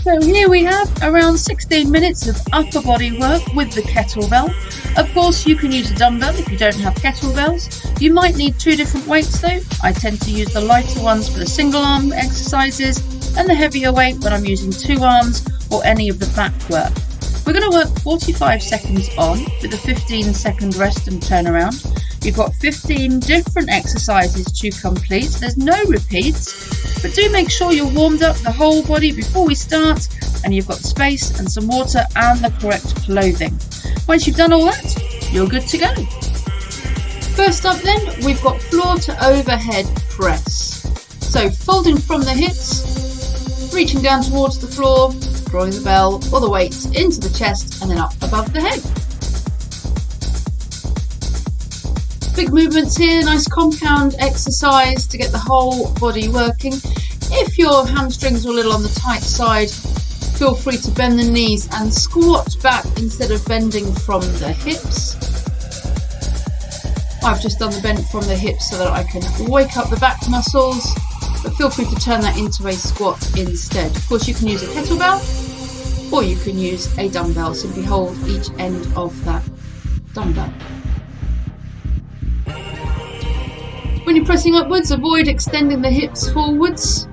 So here we have around 16 minutes of upper body work with the kettlebell. Of course, you can use a dumbbell if you don't have kettlebells. You might need two different weights though. I tend to use the lighter ones for the single arm exercises and the heavier weight when I'm using two arms or any of the back work. We're going to work 45 seconds on with a 15-second rest and turn around. You've got 15 different exercises to complete. There's no repeats, but do make sure you're warmed up the whole body before we start and you've got space and some water and the correct clothing. Once you've done all that, you're good to go. First up then, we've got floor to overhead press. So folding from the hips, reaching down towards the floor, drawing the bell or the weight into the chest and then up above the head. Big movements here, nice compound exercise to get the whole body working. If your hamstrings are a little on the tight side, feel free to bend the knees and squat back instead of bending from the hips. I've just done the bend from the hips so that I can wake up the back muscles, but feel free to turn that into a squat instead. Of course, you can use a kettlebell or you can use a dumbbell. Simply hold each end of that dumbbell. When you're pressing upwards, avoid extending the hips forwards.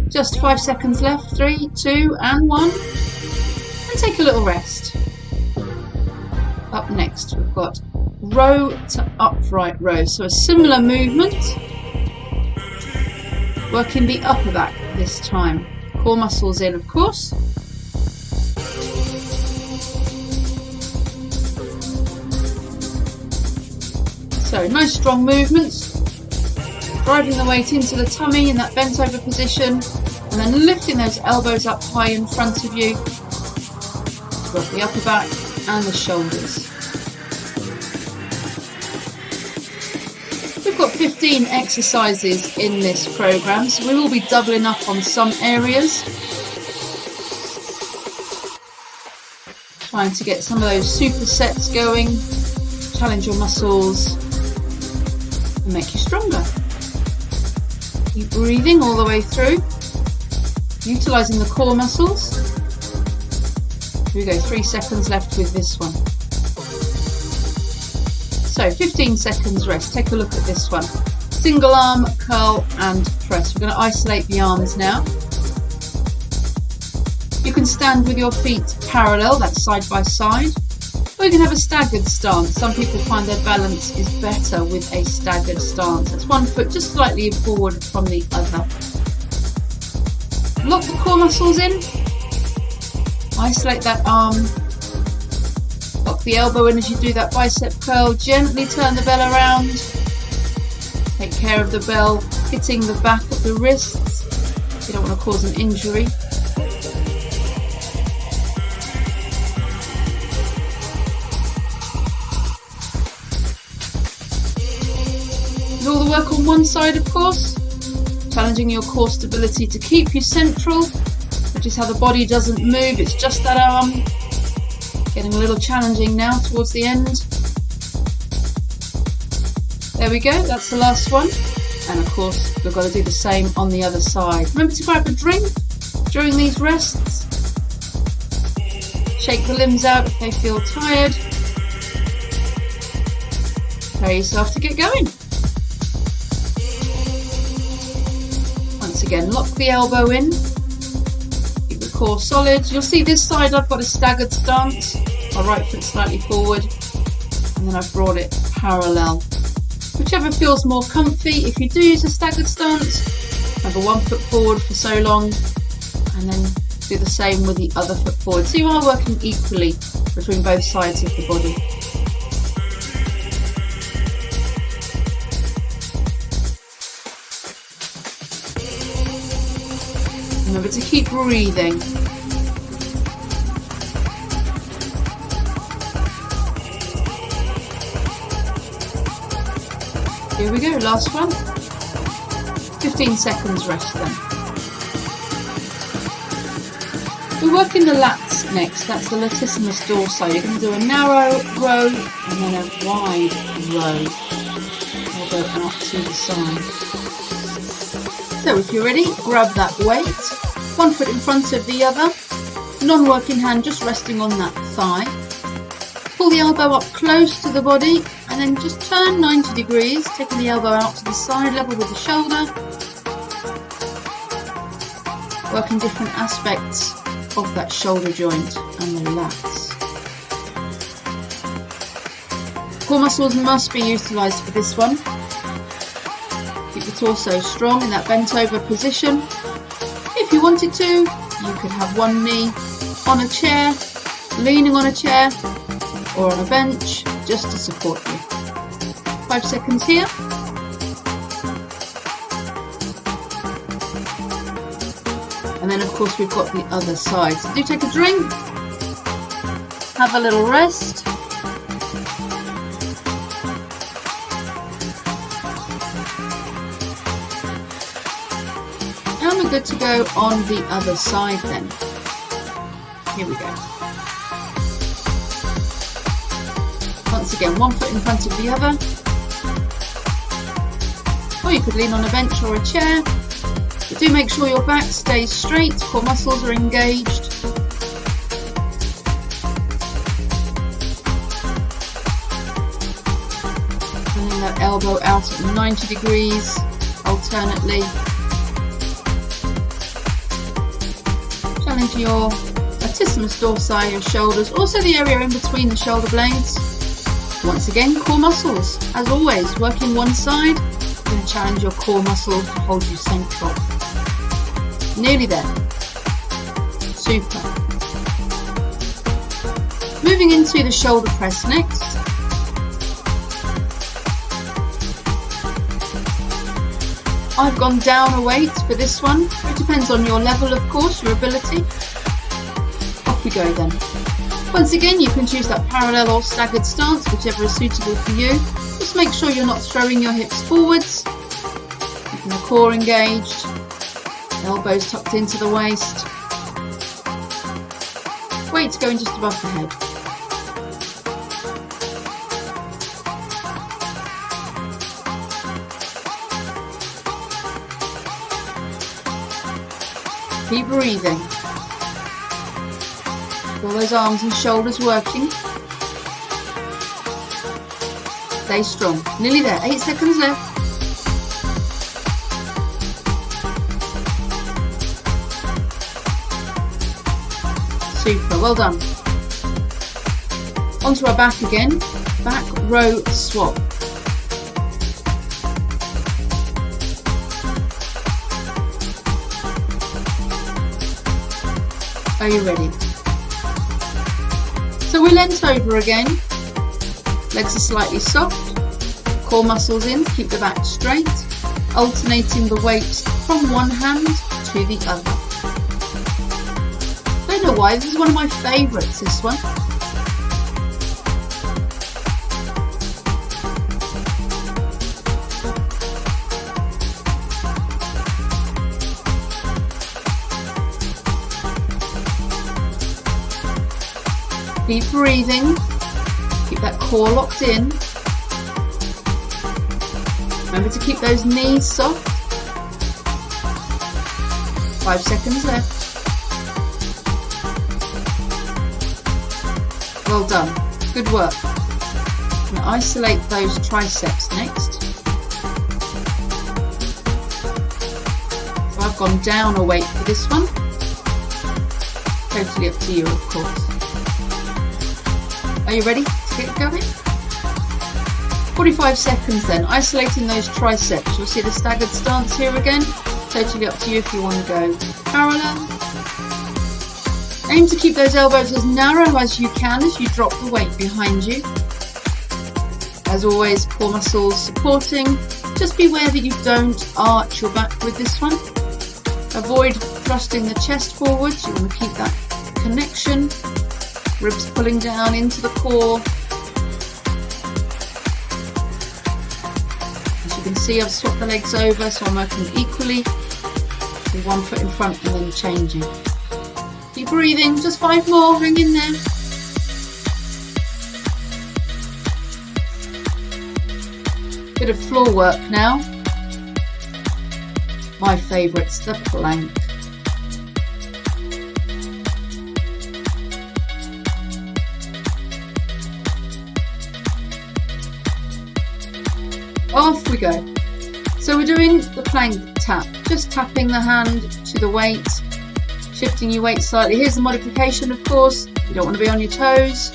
Just 5 seconds left. 3, 2, and 1. And take a little rest. Up next, we've got row to upright row. So a similar movement. Working the upper back this time. Core muscles in, of course. So nice strong movements. Driving the weight into the tummy in that bent over position and then lifting those elbows up high in front of you. Got the upper back and the shoulders. We've got 15 exercises in this program, so we will be doubling up on some areas. Trying to get some of those supersets going, challenge your muscles and make you stronger. Keep breathing all the way through, utilising the core muscles. Here we go, 3 seconds left with this one. So 15 seconds rest. Take a look at this one. Single arm, curl and press. We're going to isolate the arms now. You can stand with your feet parallel, that's side by side. Or you can have a staggered stance. Some people find their balance is better with a staggered stance. That's one foot just slightly forward from the other. Lock the core muscles in. Isolate that arm. Lock the elbow in as you do that bicep curl. Gently turn the bell around. Take care of the bell hitting the back of the wrists. You don't want to cause an injury. All the work on one side, of course, challenging your core stability to keep you central, which is how the body doesn't move, it's just that arm. Getting a little challenging now towards the end. There we go, that's the last one. And of course, we've got to do the same on the other side. Remember to grab a drink during these rests. Shake the limbs out if they feel tired. Prepare yourself to get going. Again, lock the elbow in, keep the core solid. You'll see this side I've got a staggered stance, my right foot slightly forward and then I've brought it parallel. Whichever feels more comfy. If you do use a staggered stance, have a 1 foot forward for so long and then do the same with the other foot forward. So you are working equally between both sides of the body. Remember to keep breathing. Here we go, last one. 15 seconds rest then. We're working the lats next, that's the latissimus dorsi. You're going to do a narrow row and then a wide row. We'll go out to the side. So if you're ready, grab that weight, One foot in front of the other, non-working hand just resting on that thigh. Pull the elbow up close to the body and then just turn 90 degrees, taking the elbow out to the side level with the shoulder. Working different aspects of that shoulder joint and the lats. Core muscles must be utilised for this one. Keep the torso strong in that bent over position. If you wanted to, you could have one knee on a chair, leaning on a chair or on a bench just to support you. 5 seconds here. And then of course we've got the other side. So do take a drink, have a little rest. And we're good to go on the other side then. Here we go. Once again, one foot in front of the other. Or you could lean on a bench or a chair. But do make sure your back stays straight, core muscles are engaged. And then that elbow out at 90 degrees alternately. Challenge your latissimus dorsi, your shoulders, also the area in between the shoulder blades. Once again, core muscles, as always, working one side. You're going to challenge your core muscles to hold you central. Nearly there. Super. Moving into the shoulder press next. I've gone down a weight for this one. It depends on your level, of course, your ability. Off we go then. Once again, you can choose that parallel or staggered stance, whichever is suitable for you. Just make sure you're not throwing your hips forwards. Keeping the core engaged. Elbows tucked into the waist. Weight going just above the head. Keep breathing. All those arms and shoulders working. Stay strong. Nearly there. 8 seconds left. Super, well done. Onto our back again. Back row swap. Are you ready? So we're leant over again. Legs are slightly soft. Core muscles in, keep the back straight. Alternating the weight from one hand to the other. I don't know why, this is one of my favourites, this one. Keep breathing, keep that core locked in. Remember to keep those knees soft. 5 seconds left. Well done, good work. I'm going to isolate those triceps next. So I've gone down a weight for this one. Totally up to you, of course. Are you ready to get going? 45 seconds then, isolating those triceps. You'll see the staggered stance here again. Totally up to you if you want to go parallel. Aim to keep those elbows as narrow as you can as you drop the weight behind you. As always, core muscles supporting. Just beware that you don't arch your back with this one. Avoid thrusting the chest forwards. You want to keep that connection. Ribs pulling down into the core. As you can see, I've swapped the legs over, so I'm working equally. With 1 foot in front and then changing. Keep breathing, just 5 more, hang in there. Bit of floor work now. My favourite's the plank. Off we go. So we're doing the plank tap, just tapping the hand to the weight, shifting your weight slightly. Here's the modification, of course. You don't want to be on your toes.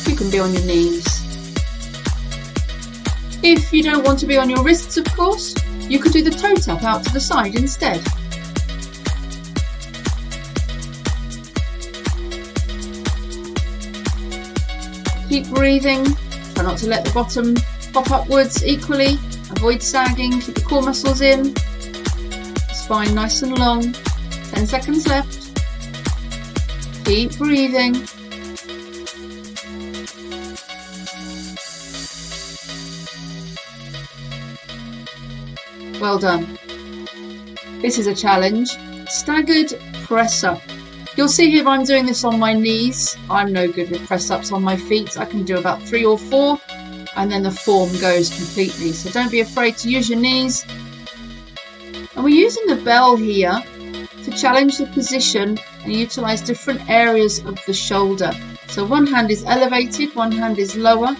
You can be on your knees. If you don't want to be on your wrists, of course, you could do the toe tap out to the side instead. Keep breathing. Try not to let the bottom pop upwards equally. Avoid sagging. Keep the core muscles in. Spine nice and long. 10 seconds left. Keep breathing. Well done. This is a challenge. Staggered press up. You'll see here I'm doing this on my knees. I'm no good with press ups on my feet. I can do about 3 or 4 and then the form goes completely. So don't be afraid to use your knees. And we're using the bell here to challenge the position and utilise different areas of the shoulder. So one hand is elevated, one hand is lower.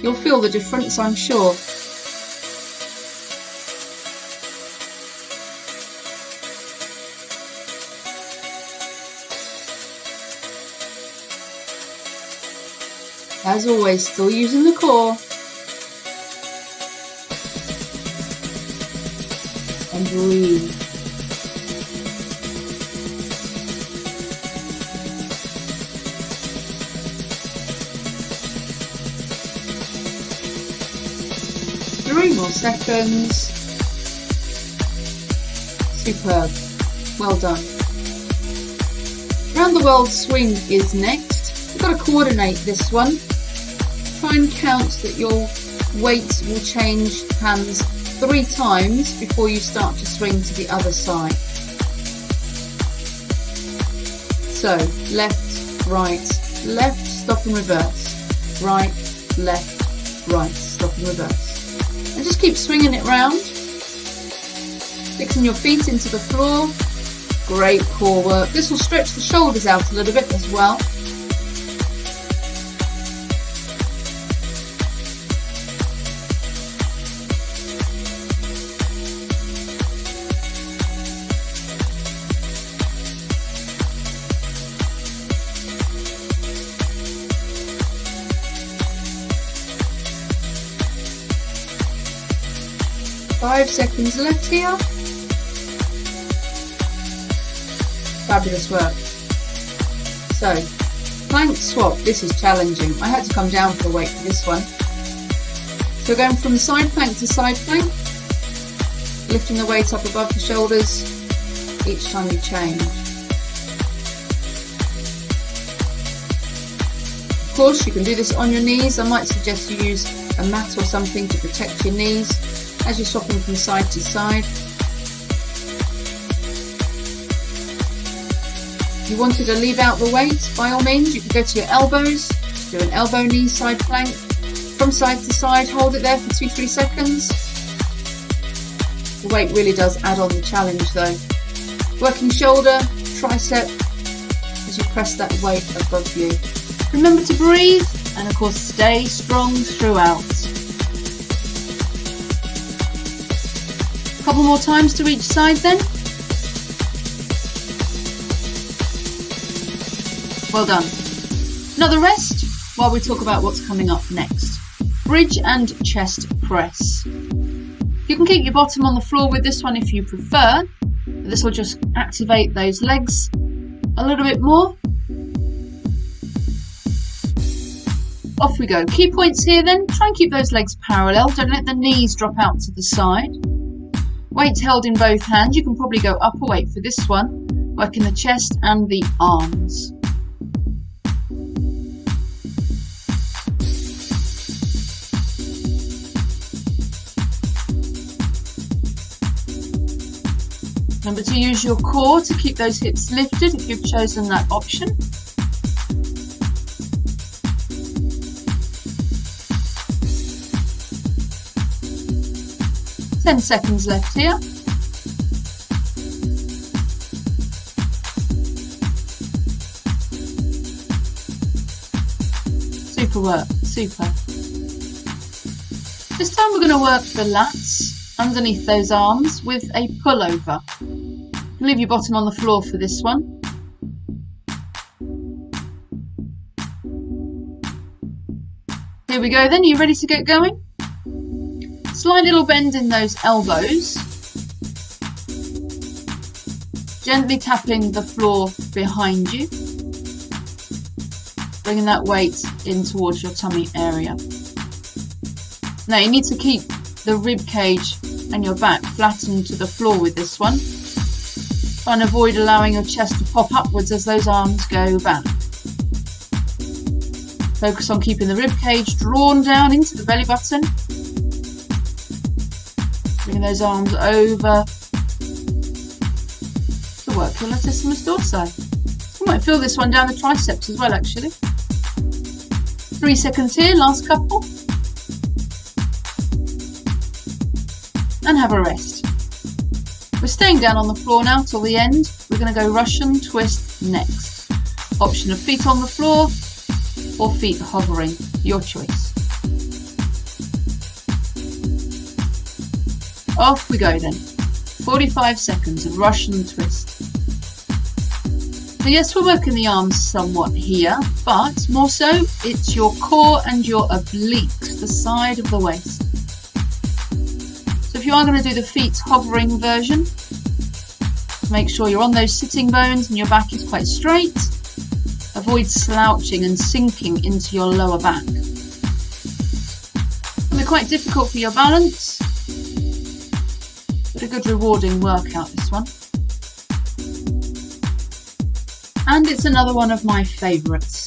You'll feel the difference, I'm sure. As always, still using the core. And breathe. Three more seconds. Superb. Well done. Round the world swing is next. You've got to coordinate this one. Try and count that your weight will change hands 3 times before you start to swing to the other side. So, left, right, left, stop and reverse. Right, left, right, stop and reverse. And just keep swinging it round. Fixing your feet into the floor. Great core work. This will stretch the shoulders out a little bit as well. Five seconds left here. Fabulous work. So, plank swap. This is challenging. I had to come down for the weight for this one. So going from side plank to side plank, lifting the weight up above the shoulders each time you change. Of course, you can do this on your knees. I might suggest you use a mat or something to protect your knees as you're swapping from side to side. If you wanted to leave out the weight, by all means, you can go to your elbows, do an elbow knee side plank, from side to side, hold it there for 2-3 seconds. The weight really does add on the challenge though. Working shoulder, tricep, as you press that weight above you. Remember to breathe, and of course stay strong throughout. Couple more times to each side then. Well done. Another rest while we talk about what's coming up next. Bridge and chest press. You can keep your bottom on the floor with this one if you prefer. This will just activate those legs a little bit more. Off we go. Key points here then. Try and keep those legs parallel. Don't let the knees drop out to the side. Weight held in both hands. You can probably go upper weight for this one, working the chest and the arms. Remember to use your core to keep those hips lifted if you've chosen that option. Ten seconds left here. Super work, super. This time we're going to work the lats underneath those arms with a pullover. Leave your bottom on the floor for this one. Here we go then, you ready to get going? Slight little bend in those elbows. Gently tapping the floor behind you. Bringing that weight in towards your tummy area. Now you need to keep the rib cage and your back flattened to the floor with this one. Try and avoid allowing your chest to pop upwards as those arms go back. Focus on keeping the rib cage drawn down into the belly button. Bring those arms over to work your latissimus dorsi. You might feel this one down the triceps as well actually. 3 seconds here, last couple. And have a rest. We're staying down on the floor now till the end. We're going to go Russian twist next. Option of feet on the floor or feet hovering, your choice. Off we go then. 45 seconds of Russian twist. So yes, we're working the arms somewhat here, but more so it's your core and your obliques, the side of the waist. So if you are going to do the feet hovering version, make sure you're on those sitting bones and your back is quite straight. Avoid slouching and sinking into your lower back. It can be quite difficult for your balance, but a good rewarding workout this one. And it's another one of my favourites.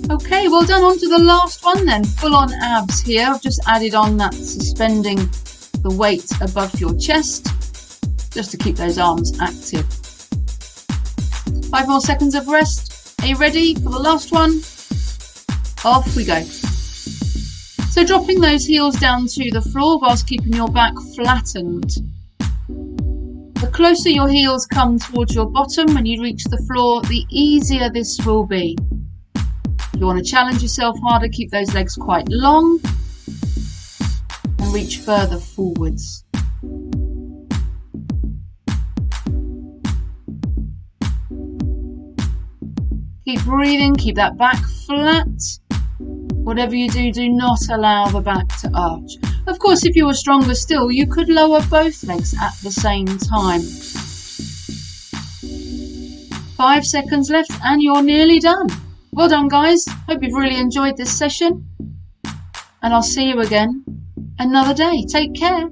Okay, well done. On to the last one then. Full on abs here. I've just added on that suspending the weight above your chest just to keep those arms active. 5 more seconds of rest. Are you ready for the last one? Off we go. So dropping those heels down to the floor whilst keeping your back flattened. The closer your heels come towards your bottom when you reach the floor, the easier this will be. If you want to challenge yourself harder, keep those legs quite long and reach further forwards. Keep breathing, keep that back flat. Whatever you do, do not allow the back to arch. Of course, if you were stronger still, you could lower both legs at the same time. 5 seconds left and you're nearly done. Well done guys, hope you've really enjoyed this session and I'll see you again another day. Take care.